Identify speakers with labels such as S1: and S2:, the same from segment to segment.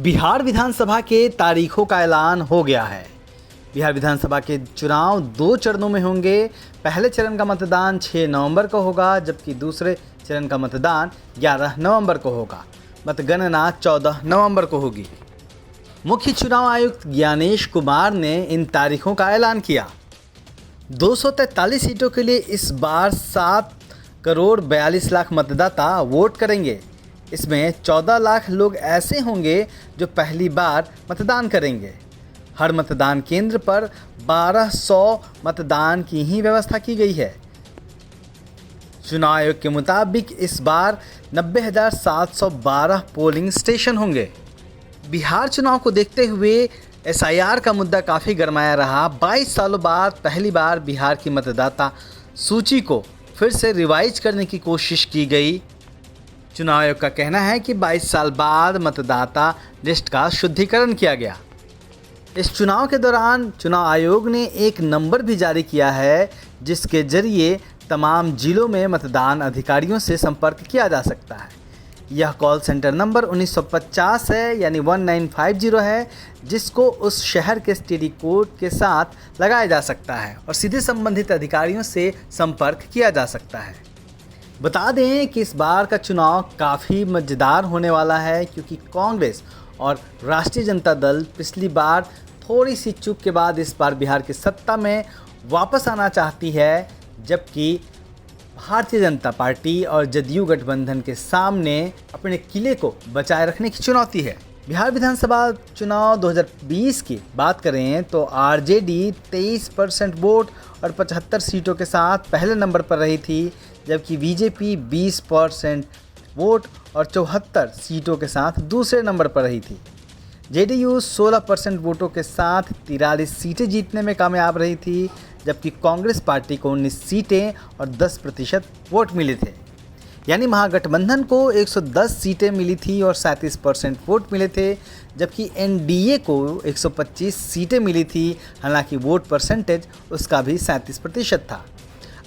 S1: बिहार विधानसभा के तारीखों का ऐलान हो गया है। बिहार विधानसभा के चुनाव 2 चरणों में होंगे। पहले चरण का मतदान 6 नवंबर को होगा, जबकि दूसरे चरण का मतदान 11 नवंबर को होगा। मतगणना 14 नवंबर को होगी। मुख्य चुनाव आयुक्त ज्ञानेश कुमार ने इन तारीखों का ऐलान किया। 243 सीटों के लिए इस बार 7 करोड़ 42 लाख मतदाता वोट करेंगे। इसमें 14 लाख लोग ऐसे होंगे जो पहली बार मतदान करेंगे। हर मतदान केंद्र पर 1200 मतदान की ही व्यवस्था की गई है। चुनाव आयोग के मुताबिक इस बार 90,712 पोलिंग स्टेशन होंगे। बिहार चुनाव को देखते हुए एसआईआर का मुद्दा काफ़ी गरमाया रहा। 22 सालों बाद पहली बार बिहार की मतदाता सूची को फिर से रिवाइज करने की कोशिश की गई। चुनाव आयोग का कहना है कि 22 साल बाद मतदाता लिस्ट का शुद्धिकरण किया गया। इस चुनाव के दौरान चुनाव आयोग ने एक नंबर भी जारी किया है, जिसके जरिए तमाम जिलों में मतदान अधिकारियों से संपर्क किया जा सकता है। यह कॉल सेंटर नंबर 1950 है, यानी 1950 है, जिसको उस शहर के स्टेडी कोड के साथ लगाया जा सकता है और सीधे संबंधित अधिकारियों से संपर्क किया जा सकता है। बता दें कि इस बार का चुनाव काफ़ी मज़ेदार होने वाला है, क्योंकि कांग्रेस और राष्ट्रीय जनता दल पिछली बार थोड़ी सी चूक के बाद इस बार बिहार की सत्ता में वापस आना चाहती है, जबकि भारतीय जनता पार्टी और जदयू गठबंधन के सामने अपने किले को बचाए रखने की चुनौती है। बिहार विधानसभा चुनाव 2020 की बात करें तो आरजेडी 23% वोट और 75 सीटों के साथ पहले नंबर पर रही थी, जबकि बीजेपी 20% वोट और 74 सीटों के साथ दूसरे नंबर पर रही थी। जेडीयू 16% वोटों के साथ 43 सीटें जीतने में कामयाब रही थी, जबकि कांग्रेस पार्टी को 19 सीटें और 10% वोट मिले थे। यानी महागठबंधन को 110 सीटें मिली थी और 37% वोट मिले थे, जबकि एनडीए को 125 सीटें मिली थी। हालांकि वोट परसेंटेज उसका भी 37% था।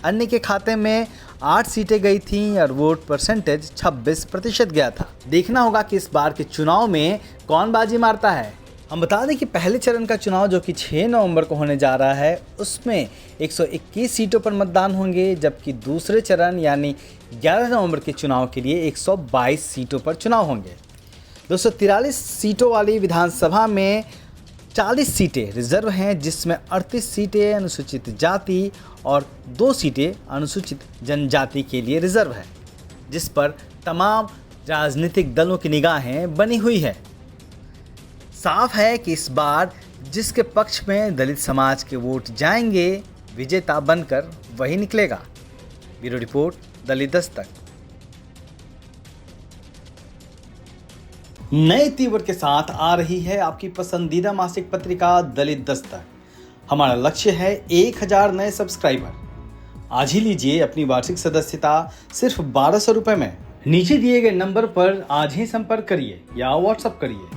S1: अन्य के खाते में 8 सीटें गई थीं और वोट परसेंटेज 26% गया था। देखना होगा कि इस बार के चुनाव में कौन बाजी मारता है। हम बता दें कि पहले चरण का चुनाव जो कि 6 नवंबर को होने जा रहा है, उसमें 121 सीटों पर मतदान होंगे, जबकि दूसरे चरण यानी 11 नवंबर के चुनाव के लिए 122 सीटों पर चुनाव होंगे। 243 सीटों वाली विधानसभा में 40 सीटें रिजर्व हैं, जिसमें 38 सीटें अनुसूचित जाति और 2 सीटें अनुसूचित जनजाति के लिए रिजर्व है, जिस पर तमाम राजनीतिक दलों की निगाहें बनी हुई है। साफ है कि इस बार जिसके पक्ष में दलित समाज के वोट जाएंगे, विजेता बनकर वही निकलेगा। ब्यूरो रिपोर्ट, दलित दस्तक। नए तीवर के साथ आ रही है आपकी पसंदीदा मासिक पत्रिका दलित दस्तक। हमारा लक्ष्य है 1000 नए सब्सक्राइबर। आज ही लीजिए अपनी वार्षिक सदस्यता सिर्फ 1200 रुपये में। नीचे दिए गए नंबर पर आज ही संपर्क करिए या व्हाट्सएप करिए।